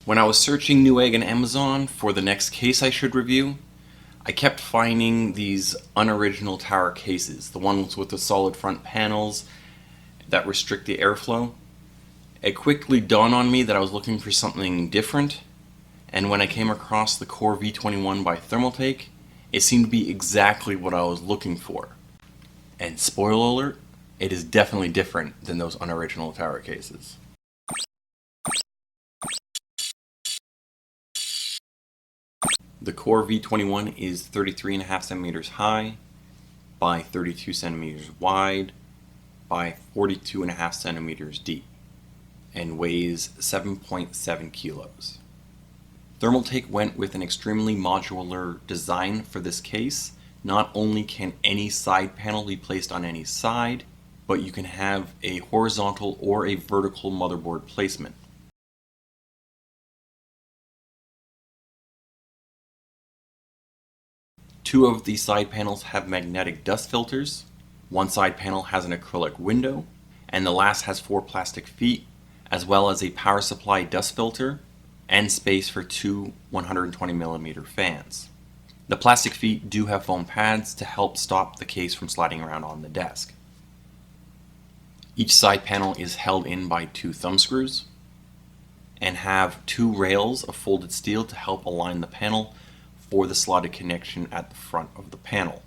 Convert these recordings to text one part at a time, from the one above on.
When I was searching Newegg on Amazon for the next case I should review, I kept finding these unoriginal tower cases, the ones with the solid front panels that restrict the airflow. It quickly dawned on me that I was looking for something different, and when I came across the Core V21 by Thermaltake, it seemed to be exactly what I was looking for. And spoiler alert, it is definitely different than those unoriginal tower cases. The Core V21 is 33.5 centimeters high by 32 centimeters wide by 42.5 centimeters deep and weighs 7.7 kilos. Thermaltake went with an extremely modular design for this case. Not only can any side panel be placed on any side, but you can have a horizontal or a vertical motherboard placement. Two of the side panels have magnetic dust filters. One side panel has an acrylic window, and the last has 4 plastic feet, as well as a power supply dust filter and space for 2 120mm fans. The plastic feet do have foam pads to help stop the case from sliding around on the desk. Each side panel is held in by 2 thumb screws and have 2 rails of folded steel to help align the panel for the slotted connection at the front of the panel.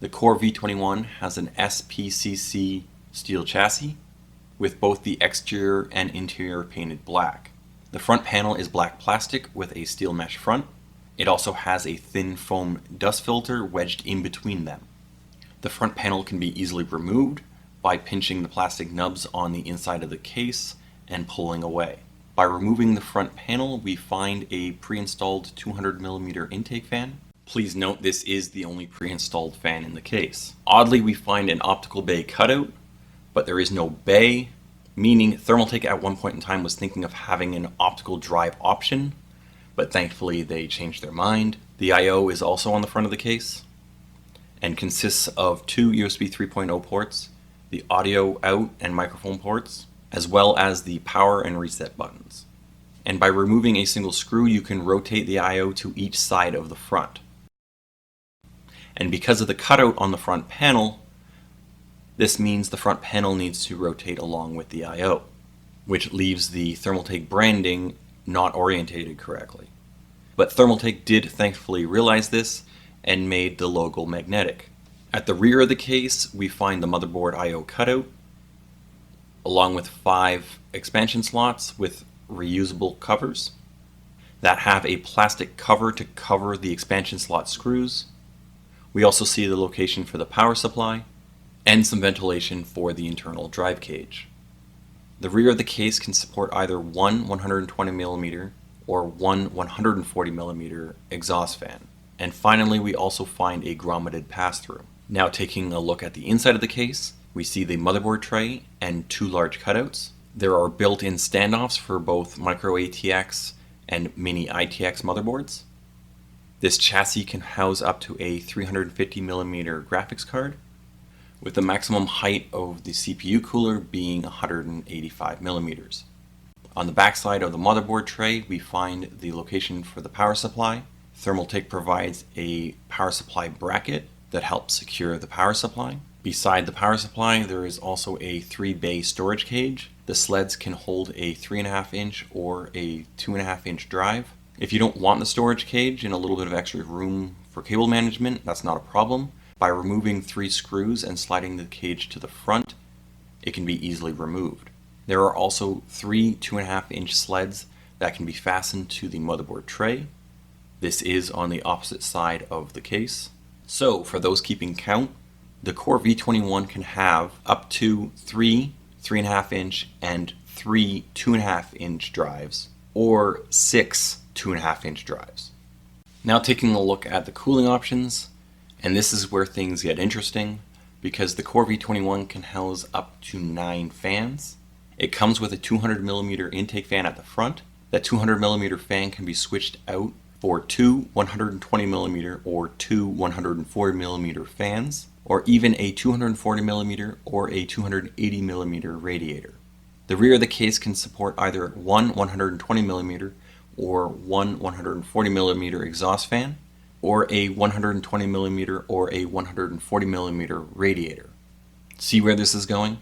The Core V21 has an SPCC steel chassis with both the exterior and interior painted black. The front panel is black plastic with a steel mesh front. It also has a thin foam dust filter wedged in between them. The front panel can be easily removed by pinching the plastic nubs on the inside of the case and pulling away. By removing the front panel, we find a pre-installed 200mm intake fan. Please note this is the only pre-installed fan in the case. Oddly, we find an optical bay cutout, but there is no bay, meaning Thermaltake at one point in time was thinking of having an optical drive option, but thankfully they changed their mind. The I/O is also on the front of the case and consists of 2 USB 3.0 ports, the audio out and microphone ports, as well as the power and reset buttons. And by removing a single screw, you can rotate the I/O to each side of the front. And because of the cutout on the front panel, this means the front panel needs to rotate along with the I/O, which leaves the Thermaltake branding not orientated correctly. But Thermaltake did thankfully realize this and made the logo magnetic. At the rear of the case, we find the motherboard I/O cutout, along with 5 expansion slots with reusable covers that have a plastic cover to cover the expansion slot screws. We also see the location for the power supply and some ventilation for the internal drive cage. The rear of the case can support either one 120mm or one 140mm exhaust fan. And finally, we also find a grommeted pass-through. Now taking a look at the inside of the case, we see the motherboard tray and 2 large cutouts. There are built-in standoffs for both micro ATX and mini ITX motherboards. This chassis can house up to a 350mm graphics card, with the maximum height of the CPU cooler being 185mm. On the backside of the motherboard tray, we find the location for the power supply. Thermaltake provides a power supply bracket that helps secure the power supply. Beside the power supply, there is also a 3-bay storage cage. The sleds can hold a 3.5-inch or a 2.5-inch drive. If you don't want the storage cage and a little bit of extra room for cable management, that's not a problem. By removing 3 screws and sliding the cage to the front, it can be easily removed. There are also 3 2.5-inch sleds that can be fastened to the motherboard tray. This is on the opposite side of the case. So, for those keeping count, the Core V21 can have up to 3 3.5-inch and 3 2.5-inch drives, or 6 2.5-inch drives. Now taking a look at the cooling options, and this is where things get interesting, because the Core V21 can house up to 9 fans. It comes with a 200mm intake fan at the front. That 200mm fan can be switched out for 2 120mm or 2 140mm fans, or even a 240mm or a 280mm radiator. The rear of the case can support either one 120mm or one 140mm exhaust fan, or a 120mm or a 140mm radiator. See where this is going?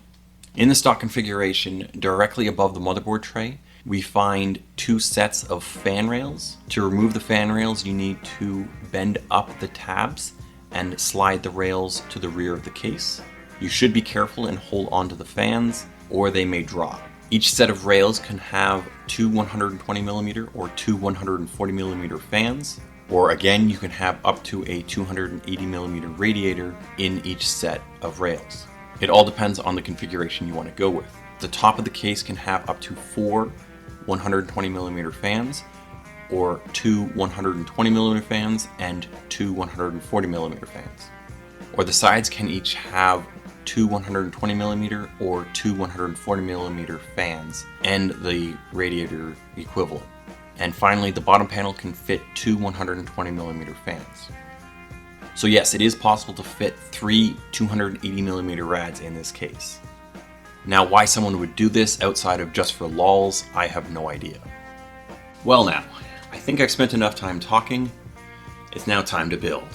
In the stock configuration, directly above the motherboard tray, we find two sets of fan rails. To remove the fan rails, you need to bend up the tabs and slide the rails to the rear of the case. You should be careful and hold onto the fans, or they may drop. Each set of rails can have two 120mm or two 140mm fans, or again, you can have up to a 280mm radiator in each set of rails. It all depends on the configuration you want to go with. The top of the case can have up to four 120mm fans, or two 120mm fans and two 140mm fans. Or the sides can each have two 120mm or two 140mm fans and the radiator equivalent. And finally, the bottom panel can fit two 120mm fans. So yes, it is possible to fit three 280mm rads in this case. Now, why someone would do this outside of just for lols, I have no idea. Well now, I think I've spent enough time talking. It's now time to build.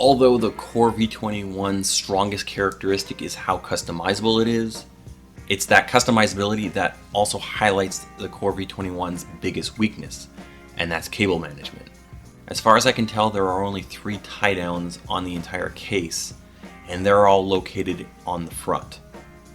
Although the Core V21's strongest characteristic is how customizable it is, it's that customizability that also highlights the Core V21's biggest weakness, and that's cable management. As far as I can tell, there are only 3 tie downs on the entire case, and they're all located on the front.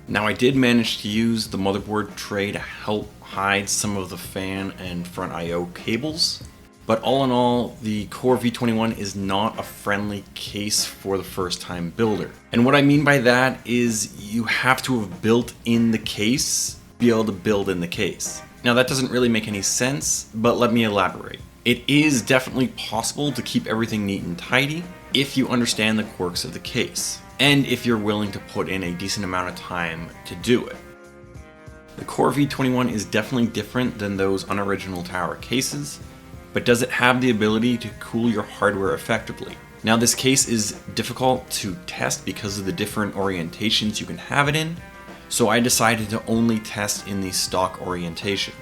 Now, I did manage to use the motherboard tray to help hide some of the fan and front I/O cables. But all in all, the Core V21 is not a friendly case for the first time builder. And what I mean by that is you have to have built in the case to be able to build in the case. Now that doesn't really make any sense, but let me elaborate. It is definitely possible to keep everything neat and tidy if you understand the quirks of the case, and if you're willing to put in a decent amount of time to do it. The Core V21 is definitely different than those unoriginal tower cases, but does it have the ability to cool your hardware effectively? Now, this case is difficult to test because of the different orientations you can have it in, so I decided to only test in the stock orientation,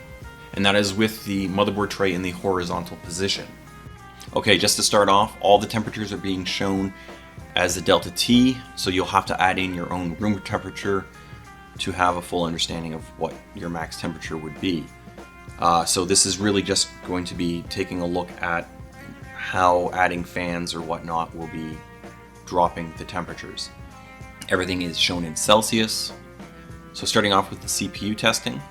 and that is with the motherboard tray in the horizontal position. Okay, just to start off, all the temperatures are being shown as a delta T, so you'll have to add in your own room temperature to have a full understanding of what your max temperature would be. So this is really just going to be taking a look at how adding fans or whatnot will be dropping the temperatures. Everything is shown in Celsius. So starting off with the CPU testing,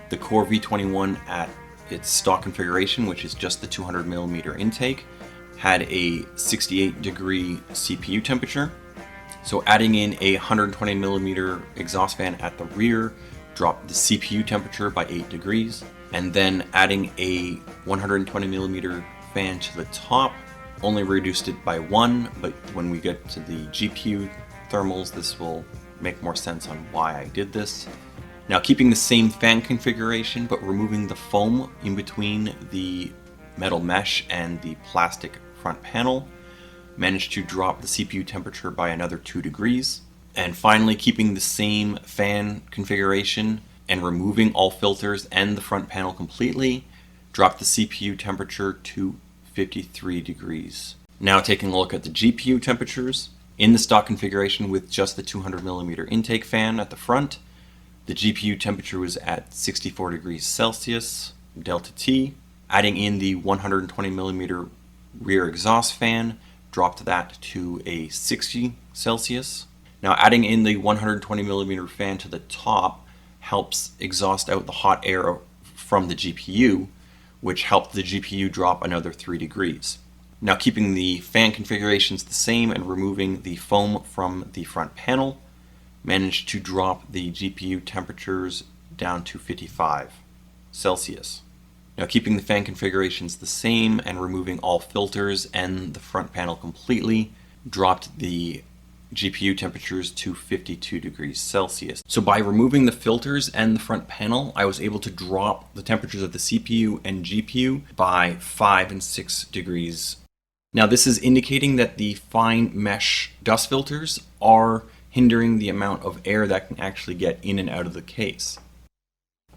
the Core V21 at its stock configuration, which is just the 200mm intake, had a 68 degree CPU temperature. So adding in a 120mm exhaust fan at the rear dropped the CPU temperature by 8 degrees, and then adding a 120mm fan to the top only reduced it by 1, but when we get to the GPU thermals, this will make more sense on why I did this. Now, keeping the same fan configuration, but removing the foam in between the metal mesh and the plastic front panel, managed to drop the CPU temperature by another 2 degrees. And finally, keeping the same fan configuration and removing all filters and the front panel completely, dropped the CPU temperature to 53 degrees. Now taking a look at the GPU temperatures. In the stock configuration with just the 200mm intake fan at the front, the GPU temperature was at 64 degrees Celsius, delta T. Adding in the 120mm rear exhaust fan dropped that to a 60 Celsius. Now adding in the 120mm fan to the top helps exhaust out the hot air from the GPU, which helped the GPU drop another 3 degrees. Now keeping the fan configurations the same and removing the foam from the front panel, managed to drop the GPU temperatures down to 55 Celsius. Now keeping the fan configurations the same and removing all filters and the front panel completely, dropped the GPU temperatures to 52 degrees Celsius. So by removing the filters and the front panel, I was able to drop the temperatures of the CPU and GPU by 5 and 6 degrees. Now this is indicating that the fine mesh dust filters are hindering the amount of air that can actually get in and out of the case.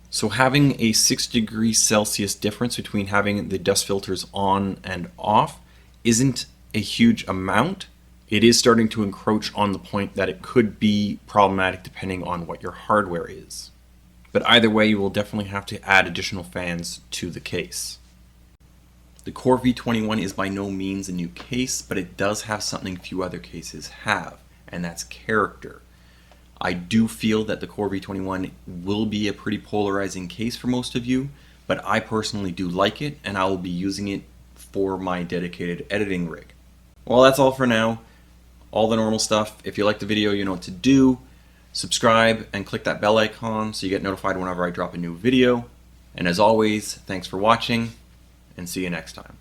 So having a 6 degrees Celsius difference between having the dust filters on and off isn't a huge amount. It is starting to encroach on the point that it could be problematic depending on what your hardware is. But either way, you will definitely have to add additional fans to the case. The Core V21 is by no means a new case, but it does have something few other cases have, and that's character. I do feel that the Core V21 will be a pretty polarizing case for most of you, but I personally do like it, and I will be using it for my dedicated editing rig. Well, that's all for now. All the normal stuff. If you like the video, you know what to do. Subscribe and click that bell icon so you get notified whenever I drop a new video. And as always, thanks for watching, and see you next time.